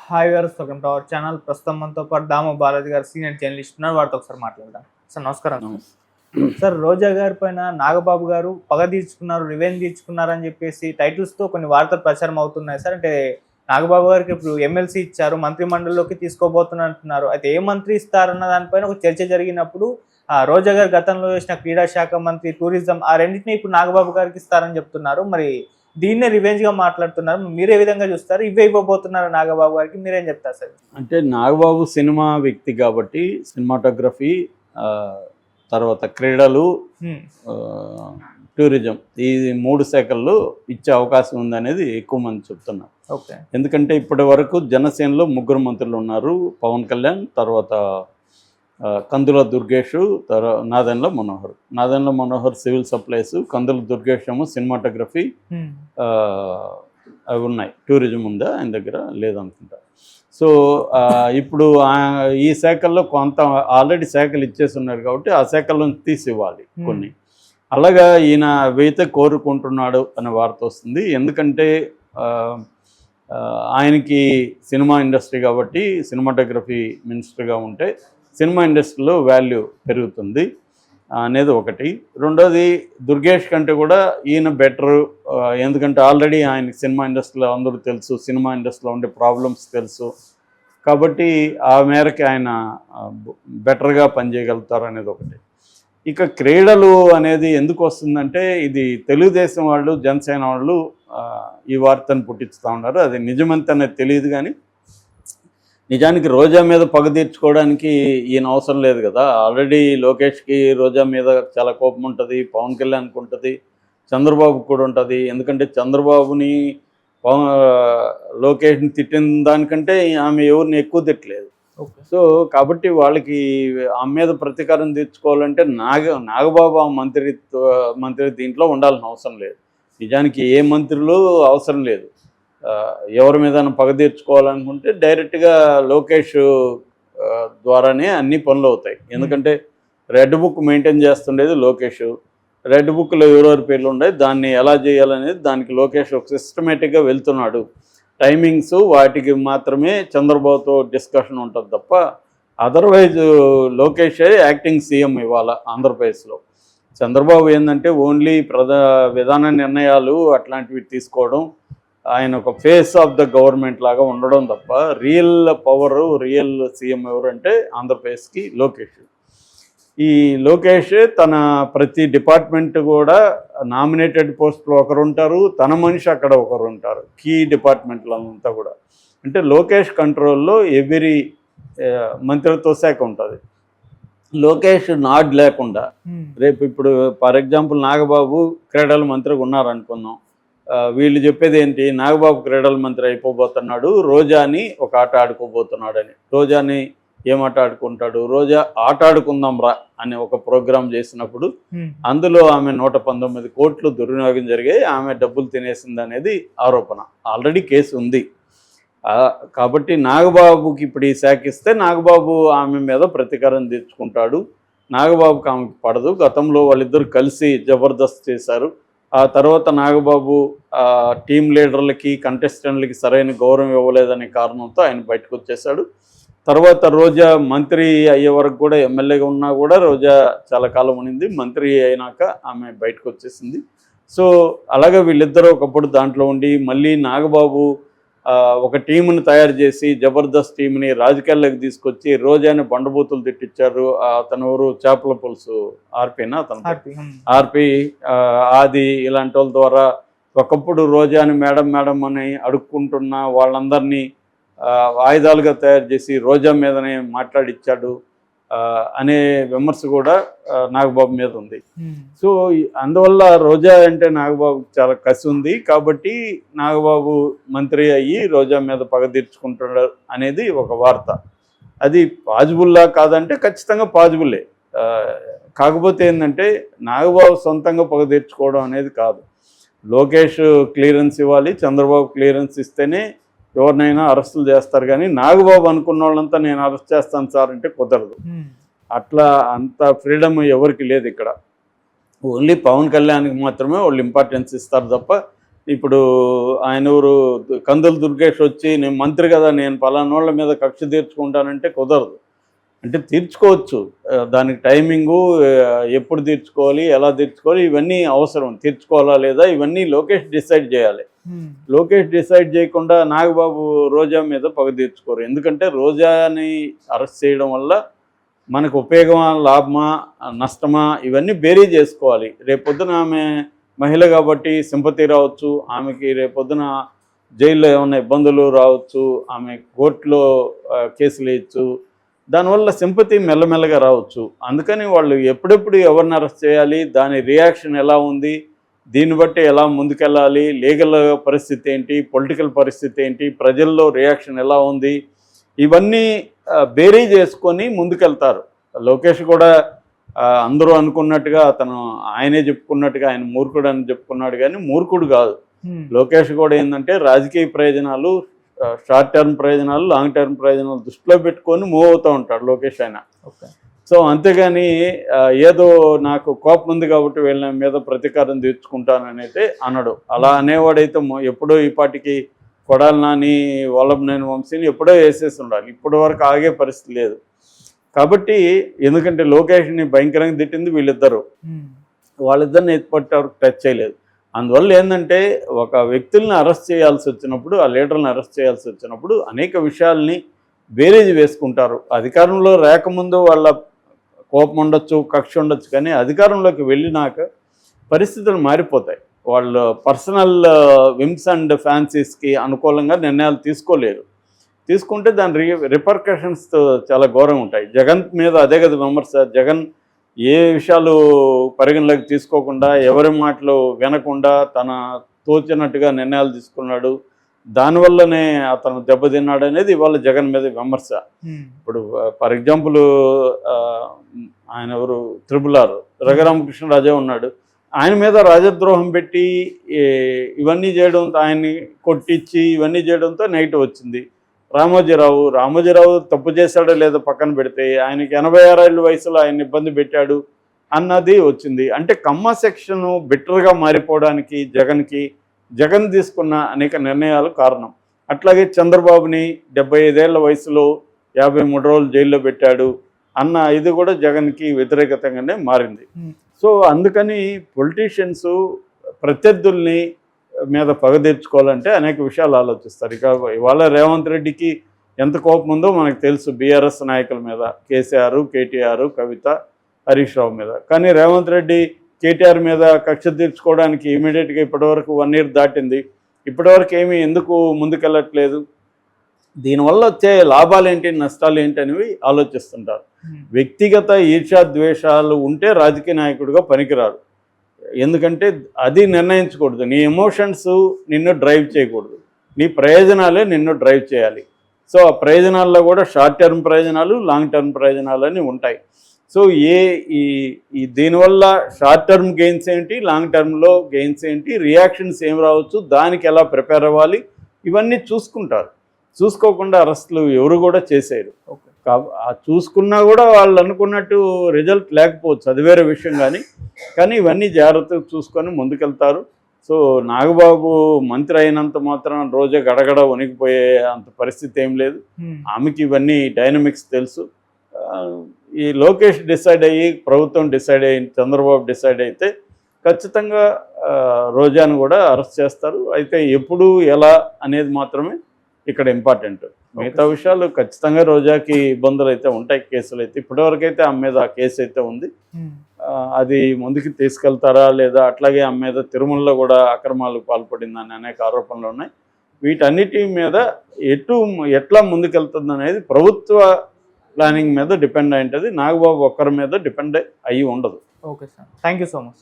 Hi గారు, welcome to our channel. ప్రస్తుతం మనతో పాటు దామ బాలాజీ గారు సీనియర్ జర్నలిస్ట్ ఉన్నారు. వారితో ఒకసారి మాట్లాడదాం. సార్ నమస్కారం. సార్, రోజా గారి పైన నాగబాబు గారు పగ తీర్చుకున్నారు, రివెంజ్ తీర్చుకున్నారు అని చెప్పేసి టైటిల్స్తో కొన్ని వార్తలు ప్రచారం అవుతున్నాయి సార్. అంటే నాగబాబు గారికి ఇప్పుడు ఎమ్మెల్సీ ఇచ్చారు, మంత్రి మండలిలోకి తీసుకోబోతున్నారు అంటున్నారు. అయితే ఏ మంత్రి ఇస్తారన్న దానిపైన ఒక చర్చ జరిగినప్పుడు రోజా గారు గతంలో చేసిన క్రీడా శాఖ మంత్రి, టూరిజం, ఆ రెండింటిని ఇప్పుడు నాగబాబు గారికి ఇస్తారని చెప్తున్నారు. మరి దీన్నే రివెంజ్ గా మాట్లాడుతున్నారు. మీరు ఏ విధంగా చూస్తారు? ఇవే ఇవ్వబోతున్నారు నాగబాబు గారికి, మీరేం చెప్తారు సార్? అంటే నాగబాబు సినిమా వ్యక్తి కాబట్టి సినిమాటోగ్రఫీ, తర్వాత క్రీడలు, టూరిజం, ఈ 3 శాఖల్లో ఇచ్చే అవకాశం ఉందనేది ఎక్కువ మంది చెప్తున్నారు. ఓకే. ఎందుకంటే ఇప్పటి వరకు జనసేనలో 3 మంత్రులు ఉన్నారు. పవన్ కళ్యాణ్, తర్వాత కందుల దుర్గేష్, నాదెండ్ల మనోహర్ సివిల్ సప్లైస్, కందుల దుర్గేష్ ఏమో సినిమాటోగ్రఫీ, అవి ఉన్నాయి. టూరిజం ఉందా ఆయన దగ్గర? లేదనుకుంటా. సో ఇప్పుడు ఈ శాఖల్లో కొంత ఆల్రెడీ శాఖలు ఇచ్చేసి ఉన్నారు కాబట్టి ఆ శాఖల్లో తీసి ఇవ్వాలి కొన్ని. అలాగా ఈయన అవైతే కోరుకుంటున్నాడు అనే వార్త వస్తుంది. ఎందుకంటే ఆయనకి సినిమా ఇండస్ట్రీ కాబట్టి సినిమాటోగ్రఫీ మినిస్టర్గా ఉంటే సినిమా ఇండస్ట్రీలో వాల్యూ పెరుగుతుంది అనేది ఒకటి. రెండోది, దుర్గేష్ కంటే కూడా ఈయన బెటరు. ఎందుకంటే ఆల్రెడీ ఆయనకి సినిమా ఇండస్ట్రీలో అందరూ తెలుసు, సినిమా ఇండస్ట్రీలో ఉండే ప్రాబ్లమ్స్ తెలుసు కాబట్టి ఆ మేరకు ఆయన బెటర్గా పనిచేయగలుగుతారు అనేది ఒకటి. ఇక క్రీడలు అనేది ఎందుకు వస్తుందంటే ఇది తెలుగుదేశం వాళ్ళు, జనసేన వాళ్ళు ఈ వార్తను పుట్టిస్తూ ఉన్నారు. అది నిజమంత అనేది తెలియదు. కానీ నిజానికి రోజా మీద పగ తీర్చుకోవడానికి ఈయన అవసరం లేదు కదా. ఆల్రెడీ లోకేష్కి రోజా మీద చాలా కోపం ఉంటుంది, పవన్ కళ్యాణ్కి ఉంటుంది, చంద్రబాబుకి కూడా ఉంటుంది. ఎందుకంటే చంద్రబాబుని లోకేష్ని తిట్టిన దానికంటే ఆమె ఎవరిని ఎక్కువ తిట్టలేదు. సో కాబట్టి వాళ్ళకి ఆమె మీద ప్రతీకారం తీర్చుకోవాలంటే నాగబాబు ఆ మంత్రి దీంట్లో ఉండాల్సిన అవసరం లేదు. నిజానికి ఏ మంత్రులు అవసరం లేదు. ఎవరి మీద పగ తీర్చుకోవాలనుకుంటే డైరెక్ట్గా లోకేష్ ద్వారానే అన్ని పనులు అవుతాయి. ఎందుకంటే రెడ్ బుక్ మెయింటైన్ చేస్తుండేది లోకేష్. రెడ్ బుక్లో ఎవరెవరి పేర్లు ఉన్నాయి, దాన్ని ఎలా చేయాలనేది దానికి లోకేష్ ఒక సిస్టమేటిక్గా వెళ్తున్నాడు. టైమింగ్స్ వాటికి మాత్రమే చంద్రబాబుతో డిస్కషన్ ఉంటుంది తప్ప అదర్వైజ్ లోకేషే యాక్టింగ్ సీఎం ఇవాళ ఆంధ్రప్రదేశ్లో. చంద్రబాబు ఏంటంటే ఓన్లీ విధాన నిర్ణయాలు అట్లాంటివి తీసుకోవడం, ఆయన ఒక ఫేస్ ఆఫ్ ద గవర్నమెంట్ లాగా ఉండడం తప్ప రియల్ పవరు, రియల్ సీఎం ఎవరంటే ఆంధ్రప్రదేశ్కి లోకేష్. ఈ లోకేష్ తన ప్రతి డిపార్ట్మెంట్ కూడా నామినేటెడ్ పోస్టులు ఒకరు ఉంటారు, తన మనిషి అక్కడ ఒకరు ఉంటారు, కీ డిపార్ట్మెంట్లంతా కూడా. అంటే లోకేష్ కంట్రోల్లో ఎవ్రీ మంత్రిత్వ శాఖ ఉంటుంది. లోకేష్ నాడ్ లేకుండా రేపు ఇప్పుడు ఫర్ ఎగ్జాంపుల్ నాగబాబు క్రీడల మంత్రిగా ఉన్నారనుకుందాం. వీళ్ళు చెప్పేది ఏంటి, నాగబాబు క్రీడల మంత్రి అయిపోబోతున్నాడు, రోజాని ఒక ఆట ఆడుకోబోతున్నాడు అని. రోజాని ఏం ఆట ఆడుకుంటాడు? రోజా ఆట ఆడుకుందాం రా అని ఒక ప్రోగ్రాం చేసినప్పుడు అందులో ఆమె 119 కోట్లు దుర్వినియోగం జరిగాయి, ఆమె డబ్బులు తినేసింది అనేది ఆరోపణ. ఆల్రెడీ కేసు ఉంది. కాబట్టి నాగబాబుకి ఇప్పుడు ఈ శాఖ ఇస్తే నాగబాబు ఆమె మీద ప్రతీకారం తీర్చుకుంటాడు. నాగబాబుకి ఆమెకు పడదు. గతంలో వాళ్ళిద్దరు కలిసి జబర్దస్త్ చేశారు. ఆ తర్వాత నాగబాబు టీం లీడర్లకి, కంటెస్టెంట్లకి సరైన గౌరవం ఇవ్వలేదనే కారణంతో ఆయన బయటకు వచ్చేసాడు. తర్వాత రోజా మంత్రి అయ్యే వరకు కూడా, ఎమ్మెల్యేగా ఉన్నా కూడా రోజా చాలా కాలం ఉండింది. మంత్రి అయినాక ఆమె బయటకు వచ్చేసింది. సో అలాగే వీళ్ళిద్దరూ ఒకప్పుడు దాంట్లో ఉండి మళ్ళీ నాగబాబు ఒక టీంని తయారు చేసి జబర్దస్త్ టీంని రాజకీయాల్లోకి తీసుకొచ్చి రోజాని బండబూతులు తిట్టించారు. అతను ఎవరు, చేపల పులుసు ఆర్పీనా, ఆర్పి ఆది ఇలాంటి వాళ్ళ ద్వారా ఒకప్పుడు రోజాని మేడం అని అడుక్కుంటున్న వాళ్ళందరినీ ఆయుధాలుగా తయారు చేసి రోజా మీదనే మాట్లాడిచ్చాడు అనే విమర్శ కూడా నాగబాబు మీద ఉంది. సో అందువల్ల రోజా అంటే నాగబాబు చాలా కసి ఉంది. కాబట్టి నాగబాబు మంత్రి అయ్యి రోజా మీద పగ తీర్చుకుంటున్నాడు అనేది ఒక వార్త. అది పాజిబుల్లా కాదంటే ఖచ్చితంగా పాజిబుల్లే. కాకపోతే ఏంటంటే నాగబాబు సొంతంగా పగ తీర్చుకోవడం అనేది కాదు. లోకేష్ క్లియరెన్స్ ఇవ్వాలి, చంద్రబాబు క్లియరెన్స్ ఇస్తేనే ఎవరినైనా అరెస్టులు చేస్తారు. కానీ నాగబాబు అనుకున్న వాళ్ళంతా నేను అరెస్ట్ చేస్తాను సార్ అంటే కుదరదు. అట్లా అంత ఫ్రీడమ్ ఎవరికి లేదు ఇక్కడ. ఓన్లీ పవన్ కళ్యాణ్కి మాత్రమే వాళ్ళు ఇంపార్టెన్స్ ఇస్తారు తప్ప ఇప్పుడు ఆయన ఊరు కందుల దుర్గేష్ వచ్చి నేను మంత్రి కదా, నేను పలానోళ్ళ మీద కక్ష తీర్చుకుంటానంటే కుదరదు. అంటే తీర్చుకోవచ్చు, దానికి టైమింగు, ఎప్పుడు తీర్చుకోవాలి, ఎలా తీర్చుకోవాలి, ఇవన్నీ అవసరం. తీర్చుకోవాలా లేదా ఇవన్నీ లోకేష్ డిసైడ్ చేయాలి. లోకేష్ డిసైడ్ చేయకుండా నాగబాబు రోజా మీద పగ తీర్చుకోరు. ఎందుకంటే రోజాని అరెస్ట్ చేయడం వల్ల మనకు ఉపయోగమా, లాభమా, నష్టమా, ఇవన్నీ బేరీ చేసుకోవాలి. రేపొద్దున ఆమె మహిళ కాబట్టి సింపతి రావచ్చు, ఆమెకి రేపొద్దున జైల్లో ఏమైనా ఇబ్బందులు రావచ్చు, ఆమె కోర్టులో కేసులు వేయచ్చు, దానివల్ల సింపతి మెల్లమెల్లగా రావచ్చు. అందుకని వాళ్ళు ఎప్పుడెప్పుడు ఎవరిని అరెస్ట్ చేయాలి, దాని రియాక్షన్ ఎలా ఉంది, దీన్ని బట్టి ఎలా ముందుకెళ్ళాలి, లీగల్ పరిస్థితి ఏంటి, పొలిటికల్ పరిస్థితి ఏంటి, ప్రజల్లో రియాక్షన్ ఎలా ఉంది, ఇవన్నీ బేరీ చేసుకొని ముందుకెళ్తారు. లోకేష్ కూడా అందరూ అనుకున్నట్టుగా ఆయనే చెప్పుకున్నట్టుగా ఆయన మూర్ఖుడు అని చెప్పుకున్నాడు, కానీ మూర్ఖుడు కాదు. లోకేష్ కూడా ఏంటంటే రాజకీయ ప్రయోజనాలు, షార్ట్ టర్మ్ ప్రయోజనాలు, లాంగ్ టర్మ్ ప్రయోజనాలు దృష్టిలో పెట్టుకొని మూవ్ అవుతూ ఉంటాడు లోకేష్ ఆయన. సో అంతేగాని ఏదో నాకు కోపం ఉంది కాబట్టి వీళ్ళ మీద ప్రతీకారం తీర్చుకుంటాననైతే అనడు. అలా అనేవాడైతే ఎప్పుడో ఈ పాటికి కొడాలి నాని, వల్లభనేని వంశీని ఎప్పుడో వేసేసి ఉండాలి. ఇప్పటి వరకు ఆగే పరిస్థితి లేదు. కాబట్టి ఎందుకంటే లోకేష్ని భయంకరంగా తిట్టింది వీళ్ళిద్దరు, వాళ్ళిద్దరిని ఎత్తిపట్టి వరకు టచ్ చేయలేదు. అందువల్ల ఏంటంటే ఒక వ్యక్తుల్ని అరెస్ట్ చేయాల్సి వచ్చినప్పుడు, ఆ లీడర్ని అరెస్ట్ చేయాల్సి వచ్చినప్పుడు అనేక విషయాల్ని బేరీజ్ వేసుకుంటారు. అధికారంలో రాకముందు వాళ్ళ కోపం ఉండొచ్చు, కక్ష ఉండొచ్చు, కానీ అధికారంలోకి వెళ్ళినాక పరిస్థితులు మారిపోతాయి. వాళ్ళు పర్సనల్ విమ్స్ అండ్ ఫ్యాన్సీస్కి అనుకూలంగా నిర్ణయాలు తీసుకోలేరు. తీసుకుంటే దాని రిపర్కషన్స్ చాలా ఘోరంగా ఉంటాయి. జగన్ మీద అదే కదా విమర్శ. జగన్ ఏ విషయాలు పరిగణలోకి తీసుకోకుండా, ఎవరి మాటలు వినకుండా తన తోచినట్టుగా నిర్ణయాలు తీసుకున్నాడు, దానివల్లనే అతను దెబ్బతిన్నాడు అనేది ఇవాళ జగన్ మీద విమర్శ. ఇప్పుడు ఫర్ ఎగ్జాంపుల్ ఆయన ఎవరు, RRR రఘురామకృష్ణరాజే ఉన్నాడు, ఆయన మీద రాజద్రోహం పెట్టి ఇవన్నీ చేయడంతో, ఆయన్ని కొట్టించి ఇవన్నీ చేయడంతో నెగిటివ్ వచ్చింది. రామోజీరావు తప్పు చేశాడో లేదో పక్కన పెడితే ఆయనకి 86 ఏళ్ళ వయసులో ఆయన ఇబ్బంది పెట్టాడు అన్నది వచ్చింది. అంటే కమ్మ సెక్షన్ బెటర్గా మారిపోవడానికి జగన్ తీసుకున్న అనేక నిర్ణయాలు కారణం. అట్లాగే చంద్రబాబుని 75 ఏళ్ల వయసులో 53 రోజులు జైల్లో పెట్టాడు అన్న ఇది కూడా జగన్కి వ్యతిరేకతంగానే మారింది. సో అందుకని పొలిటీషియన్స్ ప్రత్యర్థుల్ని మీద పగ తీర్చుకోవాలంటే అనేక విషయాలు ఆలోచిస్తారు. ఇక ఇవాళ రేవంత్ రెడ్డికి ఎంత కోపం ఉందో మనకు తెలుసు, బీఆర్ఎస్ నాయకుల మీద, కేసీఆర్, కేటీఆర్, కవిత, హరీష్ రావు మీద. కానీ రేవంత్ రెడ్డి కేటీఆర్ మీద కక్ష తీర్చుకోవడానికి ఇమీడియట్గా ఇప్పటివరకు 1 year దాటింది, ఇప్పటివరకు ఎందుకు ముందుకెళ్ళట్లేదు, దీనివల్ల వచ్చే లాభాలు ఏంటి, నష్టాలు ఏంటి అనేవి ఆలోచిస్తుంటారు. వ్యక్తిగత ఈర్ష్యాద్వేషాలు ఉంటే రాజకీయ నాయకుడిగా పనికిరారు. ఎందుకంటే అది నిర్ణయించకూడదు, నీ ఎమోషన్స్ నిన్ను డ్రైవ్ చేయకూడదు, నీ ప్రయోజనాలే నిన్ను డ్రైవ్ చేయాలి. సో ఆ ప్రయోజనాల్లో కూడా షార్ట్ టర్మ్ ప్రయోజనాలు, లాంగ్ టర్మ్ ప్రయోజనాలు అని ఉంటాయి. సో దీనివల్ల షార్ట్ టర్మ్ గెయిన్స్ ఏంటి, లాంగ్ టర్మ్లో గెయిన్స్ ఏంటి, రియాక్షన్స్ ఏం రావచ్చు, దానికి ఎలా ప్రిపేర్ అవ్వాలి, ఇవన్నీ చూసుకుంటారు. చూసుకోకుండా అరెస్టులు ఎవరు కూడా చేసేరు. చూసుకున్నా కూడా వాళ్ళు అనుకున్నట్టు రిజల్ట్ లేకపోవచ్చు, అది వేరే విషయం. కానీ ఇవన్నీ జాగ్రత్తగా చూసుకొని ముందుకెళ్తారు. సో నాగబాబు మంత్రి అయినంత మాత్రం రోజే గడగడ వణికిపోయే అంత పరిస్థితి ఏం లేదు. ఆమెకి ఇవన్నీ డైనమిక్స్ తెలుసు. ఈ లోకేష్ డిసైడ్ అయ్యి, ప్రభుత్వం డిసైడ్ అయ్యి, చంద్రబాబు డిసైడ్ అయితే ఖచ్చితంగా రోజాను కూడా అరెస్ట్ చేస్తారు. అయితే ఎప్పుడు ఎలా అనేది మాత్రమే ఇక్కడ ఇంపార్టెంట్. మిగతా విషయాలు ఖచ్చితంగా రోజాకి ఇబ్బందులు అయితే ఉంటాయి. కేసులు అయితే ఇప్పటివరకైతే ఆమె మీద ఆ కేసు అయితే ఉంది, అది ముందుకు తీసుకెళ్తారా లేదా, అట్లాగే ఆమె మీద తిరుమలలో కూడా అక్రమాలకు పాల్పడిందని అనేక ఆరోపణలు ఉన్నాయి. వీటన్నిటి మీద ఎట్లా ముందుకెళ్తుంది అనేది ప్రభుత్వ ప్లానింగ్ మీద డిపెండ్ అయి ఉంటుంది. నాగబాబు ఒక్కరి మీద డిపెండ్ అయ్యి ఉండదు. Okay sir, thank you so much.